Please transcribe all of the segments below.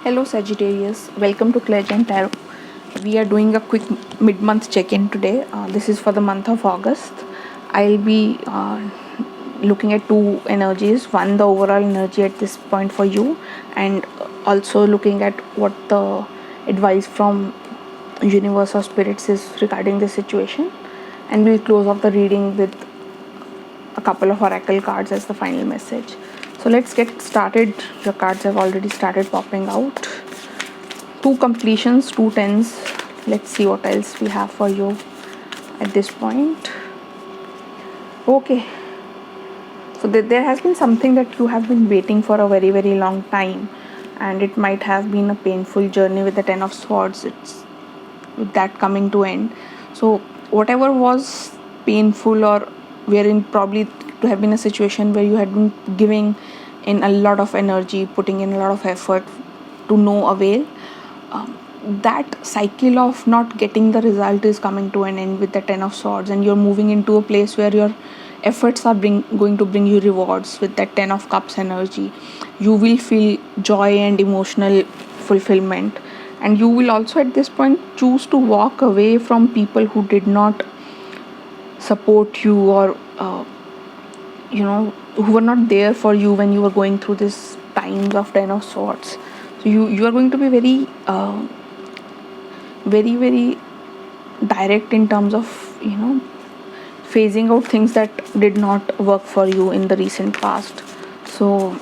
Hello Sagittarius, welcome to Clairgent Tarot. We are doing a quick mid-month check-in today. This is for the month of August. I'll be looking at two energies. One, the overall energy at this point for you, and also looking at what the advice from universe or spirits is regarding this situation. And we'll close off the reading with a couple of oracle cards as the final message. So let's get started. Your cards have already started popping out. Two completions, two tens. Let's see what else we have for you at this point. Okay, so there has been something that you have been waiting for a very very long time, and it might have been a painful journey with the Ten of Swords. It's with that coming to end. So whatever was painful, or wherein probably to have been a situation where you had been giving in a lot of energy, putting in a lot of effort to no avail, that cycle of not getting the result is coming to an end with the Ten of Swords, and you're moving into a place where your efforts are going to bring you rewards with that Ten of Cups energy. You will feel joy and emotional fulfillment, and you will also at this point choose to walk away from people who did not support you, or who were not there for you when you were going through this times of Ten of Swords. So you are going to be very very direct in terms of phasing out things that did not work for you in the recent past. So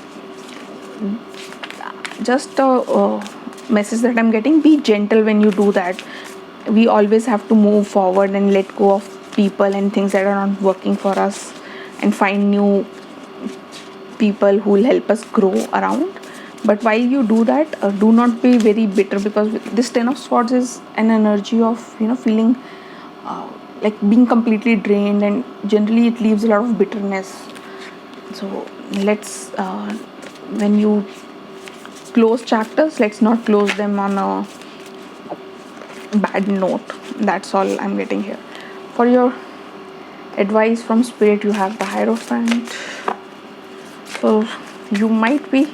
just a message that I'm getting: be gentle when you do that. We always have to move forward and let go of people and things that are not working for us, and find new people who will help us grow around. But while you do that, do not be very bitter, because this Ten of Swords is an energy of feeling like being completely drained, and generally it leaves a lot of bitterness. So let's when you close chapters, let's not close them on a bad note. That's all I'm getting here. For your advice from spirit, you have the Hierophant. So you might be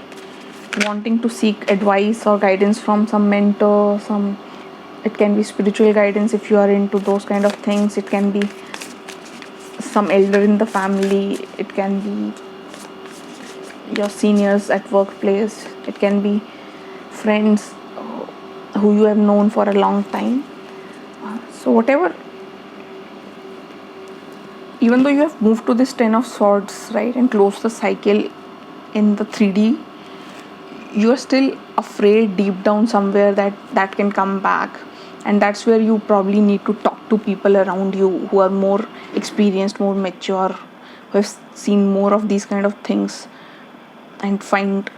wanting to seek advice or guidance from some mentor, it can be spiritual guidance if you are into those kind of things. It can be some elder in the family, it can be your seniors at workplace, it can be friends who you have known for a long time. So whatever, even though you have moved to this Ten of Swords, right, and closed the cycle in the 3D, you are still afraid deep down somewhere that can come back. And that's where you probably need to talk to people around you who are more experienced, more mature, who have seen more of these kind of things, and find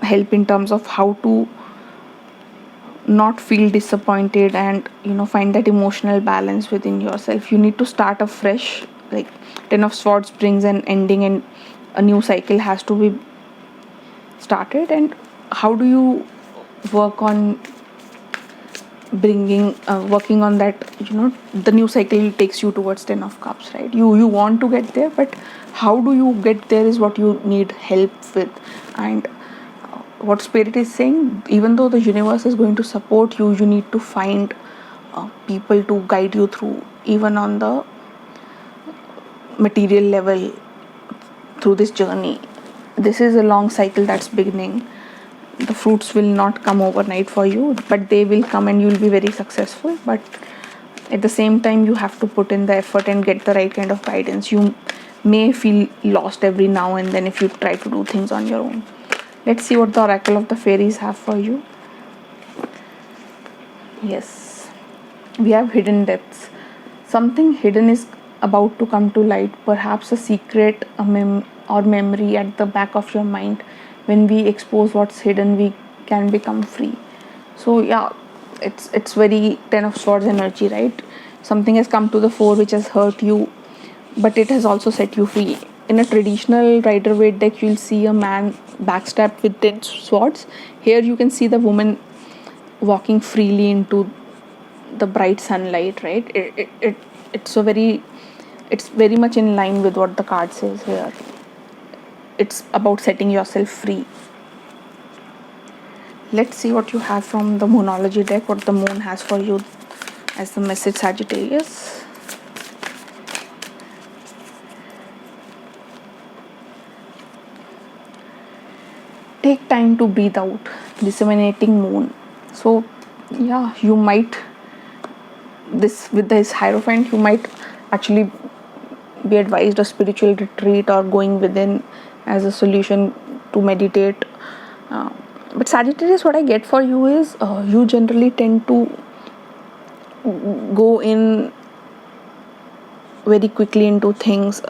help in terms of how to not feel disappointed, and find that emotional balance within yourself. You need to start afresh. Like Ten of Swords brings an ending, and a new cycle has to be started. And how do you work on working on that? The new cycle takes you towards Ten of Cups, right? You want to get there, but how do you get there is what you need help with. And what spirit is saying, even though the universe is going to support you, you need to find people to guide you through, even on the material level, through this journey. This is a long cycle that's beginning. The fruits will not come overnight for you, but they will come, and you'll be very successful. But at the same time, you have to put in the effort and get the right kind of guidance. You may feel lost every now and then if you try to do things on your own. Let's see what the Oracle of the Fairies have for you. Yes, we have hidden depths. Something hidden is about to come to light, perhaps a secret, or memory at the back of your mind. When we expose what's hidden, we can become free. So yeah, it's very Ten of Swords energy, right? Something has come to the fore which has hurt you, but it has also set you free. In a traditional Rider-Waite deck, you'll see a man backstabbed with 10 swords. Here you can see the woman walking freely into the bright sunlight, right? It's very much in line with what the card says here. It's about setting yourself free. Let's see what you have from the Moonology deck, what the moon has for you as the message, Sagittarius. Take time to breathe out. Disseminating moon. So yeah, you might, this with this Hierophant, you might actually be advised a spiritual retreat or going within as a solution to meditate. uh, but Sagittarius, what I get for you is you generally tend to go in very quickly into things,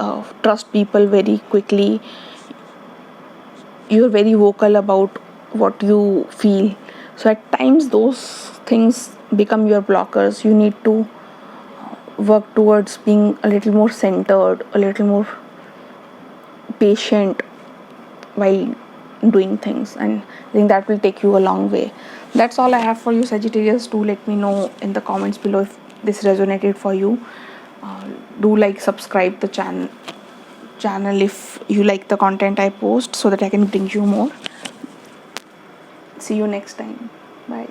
trust people very quickly. You're very vocal about what you feel, so at times those things become your blockers. You need to work towards being a little more centered, a little more patient while doing things, and I think that will take you a long way. That's all I have for you, Sagittarius. Do let me know in the comments below if this resonated for you. Do like, subscribe the channel if you like the content I post, so that I can bring you more. See you next time. Bye.